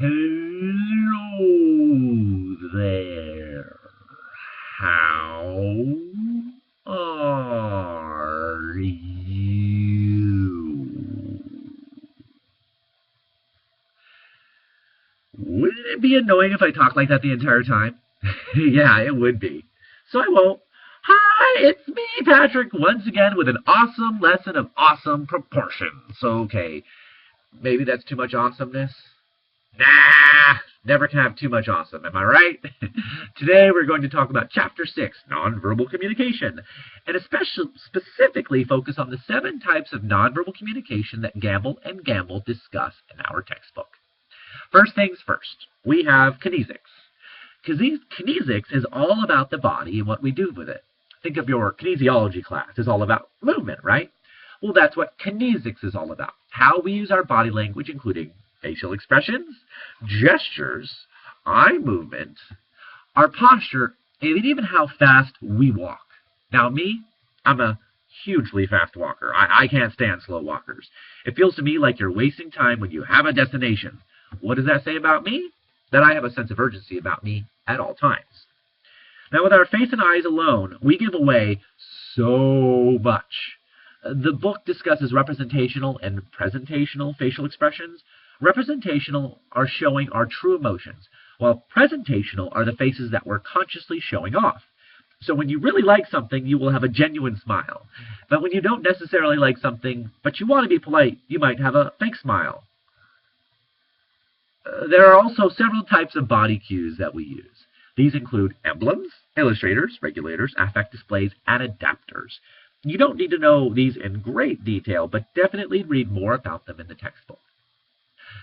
Hello there. How are you? Wouldn't it be annoying if I talked like that the entire time? Yeah, it would be. So I won't. Hi, it's me, Patrick, once again with an awesome lesson of awesome proportions. Okay, maybe that's too much awesomeness? Nah, never can have too much awesome, am I right? Today we're going to talk about Chapter 6, Nonverbal Communication, and specifically focus on the 7 types of nonverbal communication that Gamble and Gamble discuss in our textbook. First things first, we have kinesics. Kinesics is all about the body and what we do with it. Think of your kinesiology class. It's all about movement, right? Well, that's what kinesics is all about. How we use our body language, including facial expressions, gestures, eye movement, our posture, and even how fast we walk. Now, me, I'm a hugely fast walker. I can't stand slow walkers. It feels to me like you're wasting time when you have a destination. What does that say about me? That I have a sense of urgency about me at all times. Now, with our face and eyes alone, we give away so much. The book discusses representational and presentational facial expressions. Representational are showing our true emotions, while presentational are the faces that we're consciously showing off. So when you really like something, you will have a genuine smile. But when you don't necessarily like something, but you want to be polite, you might have a fake smile. There are also several types of body cues that we use. These include emblems, illustrators, regulators, affect displays, and adapters. You don't need to know these in great detail, but definitely read more about them in the textbook.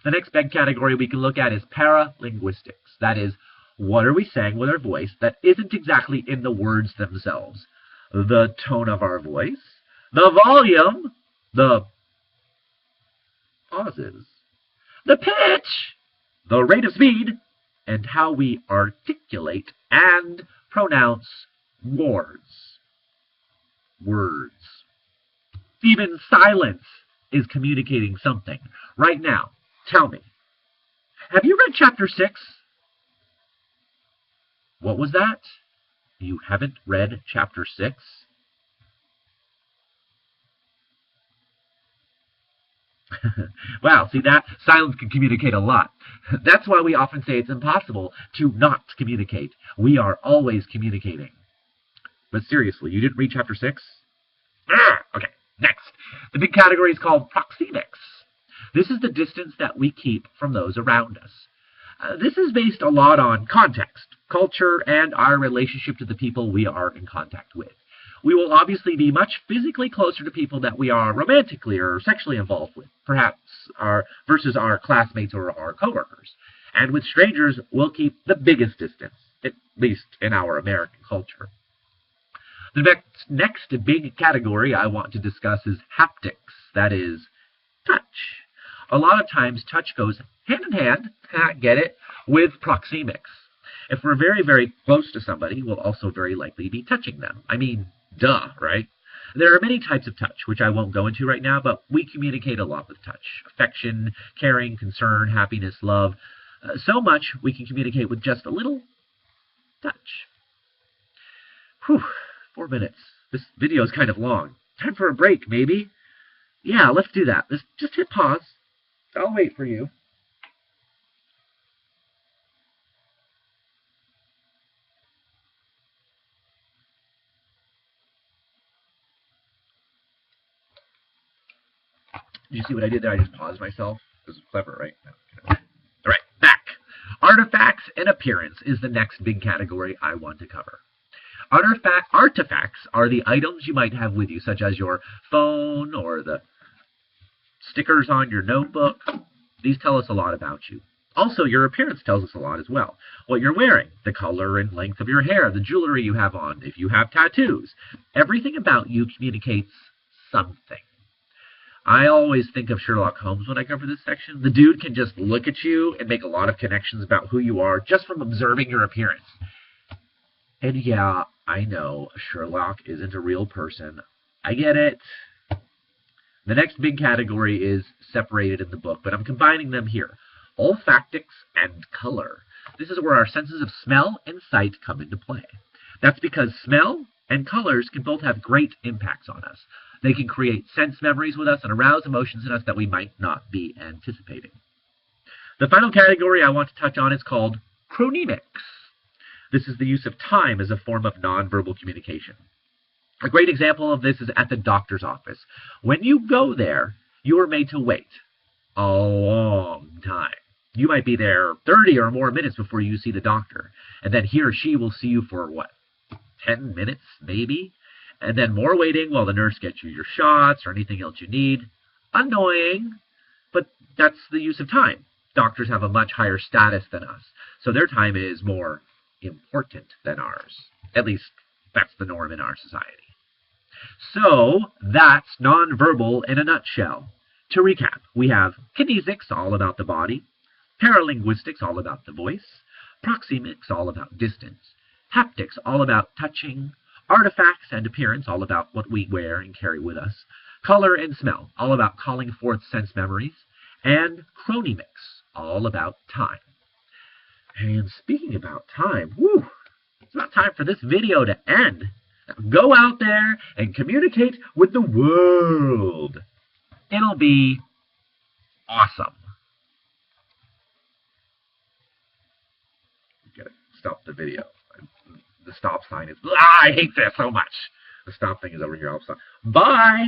The next big category we can look at is paralinguistics. That is, what are we saying with our voice that isn't exactly in the words themselves? The tone of our voice, the volume, the pauses, the pitch, the rate of speed, and how we articulate and pronounce words. Even silence is communicating something. Right now, tell me, have you read Chapter 6? What was that? You haven't read Chapter 6? Wow, see that? Silence can communicate a lot. That's why we often say it's impossible to not communicate. We are always communicating. But seriously, you didn't read Chapter 6? Okay, next. The big category is called proxemics. This is the distance that we keep from those around us. This is based a lot on context, culture, and our relationship to the people we are in contact with. We will obviously be much physically closer to people that we are romantically or sexually involved with, perhaps versus our classmates or our coworkers. And with strangers, we'll keep the biggest distance, at least in our American culture. The next big category I want to discuss is haptics, that is, touch. A lot of times, touch goes hand in hand, get it, with proxemics. If we're very, very close to somebody, we'll also very likely be touching them. I mean, duh, right? There are many types of touch, which I won't go into right now, but we communicate a lot with touch. Affection, caring, concern, happiness, love. So much we can communicate with just a little touch. Whew, 4 minutes. This video is kind of long. Time for a break, maybe? Yeah, let's do that. Just hit pause. I'll wait for you. Did you see what I did there? I just paused myself. This is clever, right? All right, back. Artifacts and appearance is the next big category I want to cover. Artifacts are the items you might have with you, such as your phone or the stickers on your notebook. These tell us a lot about you. Also, your appearance tells us a lot as well. What you're wearing, the color and length of your hair, the jewelry you have on, if you have tattoos. Everything about you communicates something. I always think of Sherlock Holmes when I cover this section. The dude can just look at you and make a lot of connections about who you are just from observing your appearance. And yeah, I know Sherlock isn't a real person. I get it. The next big category is separated in the book, but I'm combining them here. olfactics, and color. This is where our senses of smell and sight come into play. That's because smell and colors can both have great impacts on us. They can create sense memories with us and arouse emotions in us that we might not be anticipating. The final category I want to touch on is called chronemics. This is the use of time as a form of nonverbal communication. A great example of this is at the doctor's office. When you go there, you are made to wait a long time. You might be there 30 or more minutes before you see the doctor, and then he or she will see you for, 10 minutes maybe? And then more waiting while the nurse gets you your shots or anything else you need. Annoying, but that's the use of time. Doctors have a much higher status than us, so their time is more important than ours. At least, that's the norm in our society. So, that's nonverbal in a nutshell. To recap, we have kinesics, all about the body, paralinguistics, all about the voice, proxemics, all about distance, haptics, all about touching, artifacts and appearance, all about what we wear and carry with us, color and smell, all about calling forth sense memories, and chronemics, all about time. And speaking about time, it's about time for this video to end. Now go out there and communicate with the world. It'll be awesome. Gotta stop the video. The stop sign is, I hate this so much. The stop thing is over here. I'll stop. Bye.